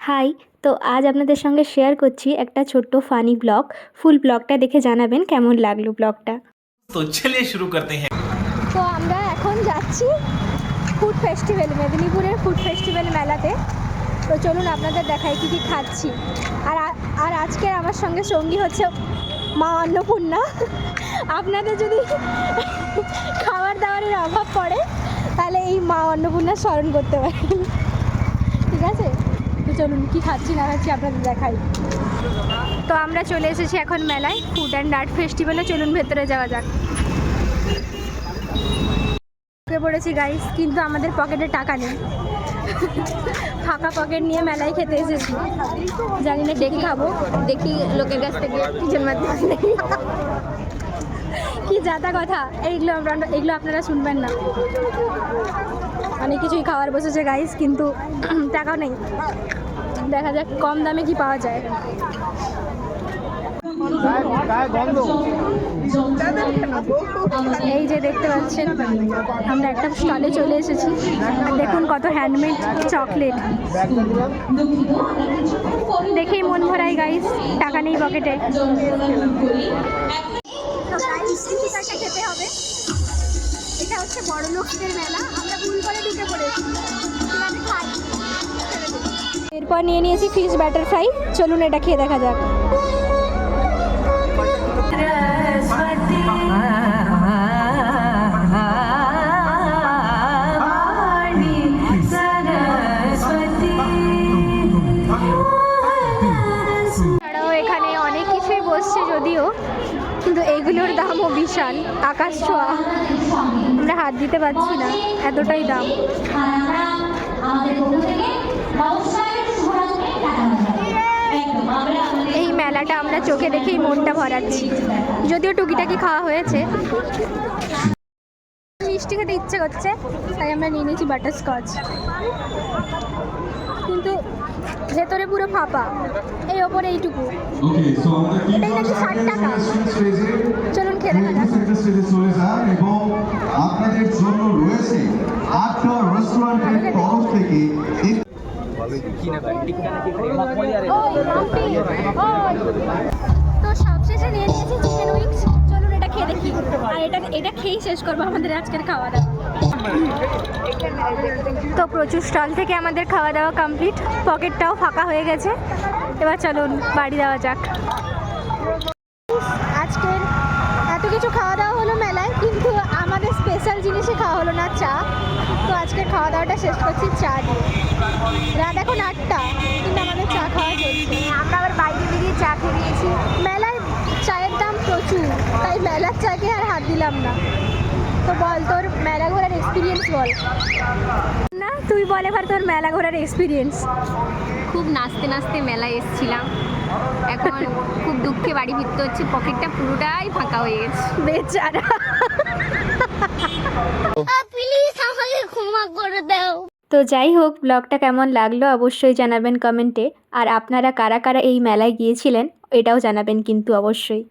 High. তো আজ আপনাদের সঙ্গে শেয়ার করছি একটা ছোট্ট ফানি ব্লগ। ফুল ব্লগটা দেখে জানাবেন কেমন লাগলো ব্লগটা। তো চলিए শুরু করতে हैं। তো আমরা এখন যাচ্ছি ফুড ফেস্টিভ্যাল, মেদিনীপুরের ফুড ফেস্টিভ্যাল মেলাতে। তো চলুন আপনাদের দেখাই কী কী খাচ্ছি। আর আজকে আমার সঙ্গে সঙ্গী হচ্ছে মা অন্নপূর্ণা। আপনাদের যদি খাবার দাবারের অভাব পড়ে তাহলে এই মা অন্নপূর্ণার স্মরণ করতে পারেন, ঠিক আছে? তো চলুন কী খাচ্ছি না খাচ্ছি আপনাদের দেখাই। তো আমরা চলে এসেছি এখন মেলায়, ফুড অ্যান্ড আর্ট ফেস্টিভ্যালে। চলুন ভেতরে যাওয়া যাক। ঢুকে পড়েছি গাইস, কিন্তু আমাদের পকেটে টাকা নেই। ফাঁকা পকেট নিয়ে মেলায় খেতে এসেছি। জানি না দেখি খাবো, দেখি লোকের কাছ থেকে কিচেন মাধ্যমে কি যাতা কথা। এইগুলো আপনারা শুনবেন না। অনেক কিছুই খাওয়ার বসেছে গাইস, কিন্তু টাকা নেই। দেখা যাক কম দামে কি পাওয়া যায়। এই যে দেখতে পাচ্ছেন, আমরা একটা স্টলে চলে এসেছি। আর দেখুন কত হ্যান্ডমেড চকলেট, দেখেই মন ভরাই গাইস। টাকা নেই পকেটে। খেতে হবে। এটা হচ্ছে বড় লোকদের মেলা, আমরা ভুল করে ঢুকে পড়েছি। এরপর নিয়ে নিয়েছি ফিশ ব্যাটার ফ্রাই। চলুন এটা খেয়ে দেখা যাক। এছাড়াও এখানে অনেক কিছুই বসছে যদিও, কিন্তু এইগুলোর দামও বিশাল, আকাশ ছোঁয়া। আমরা হাত দিতে পারছি না, এতটাই দাম। এই মেলাটা আমরা চোখে দেখেই মনটা ভরাচ্ছি, যদিও টুকিটাকি খাওয়া হয়েছে। মিষ্টি খেতে ইচ্ছে করছে, তাই আমরা নিয়ে নিয়েছি বাটারস্কচ। কিন্তু ভেতরে পুরো ফাঁপা, এই ওপরে এইটুকু। এটাই নাকি 60 টাকা। চলুন খেয়ে দেখা যাক। এবং আপনাদের জন্য রয়েছে আটটা রেস্টুরেন্টের তরফ থেকে তো সবশেষে নিয়ে নিয়েছি চিকেন উইংস। চলুন এটা খেয়ে দেখি। আর এটা খেয়েই শেষ করবো আমাদের আজকের খাওয়া দাওয়া। তো প্রচুর স্টল থেকে আমাদের খাওয়া দাওয়া কমপ্লিট, পকেটটাও ফাঁকা হয়ে গেছে। এবার চলুন বাড়ি যাওয়া যাক। আজকের এত কিছু খাওয়া দাওয়া হলো মেলায়, কিন্তু আমাদের স্পেশাল জিনিসই খাওয়া হলো না, চা। তো আজকের খাওয়া দাওয়াটা শেষ করছি চা দিয়ে। রাত এখন 8টা, কিন্তু আমাদের চা খাওয়া চলছে। আমরা আবার বাইরে বেরিয়ে চা খেয়ে নিয়েছি। মেলায় চায়ের দাম প্রচুর, তাই মেলার চাকে আর হাত দিলাম না। তো বল তোর মেলা ঘোরার এক্সপিরিয়েন্স বল না, তুই বল এবার তোর মেলা ঘোরার এক্সপিরিয়েন্স। খুব নাচতে নাচতে মেলায় এসেছিলাম, এখন খুব দুঃখে বাড়ি ফিরতে হচ্ছে। পকেটটা পুরোটাই ফাঁকা হয়ে গেছে। বেচারা। প্লিজ আমাকে ক্ষমা করে দাও। তো যাই হোক, ব্লগটা কেমন লাগলো অবশ্যই জানাবেন কমেন্টে। আর আপনারা কারা কারা এই মেলায় গিয়েছিলেন এটাও জানাবেন কিন্তু অবশ্যই।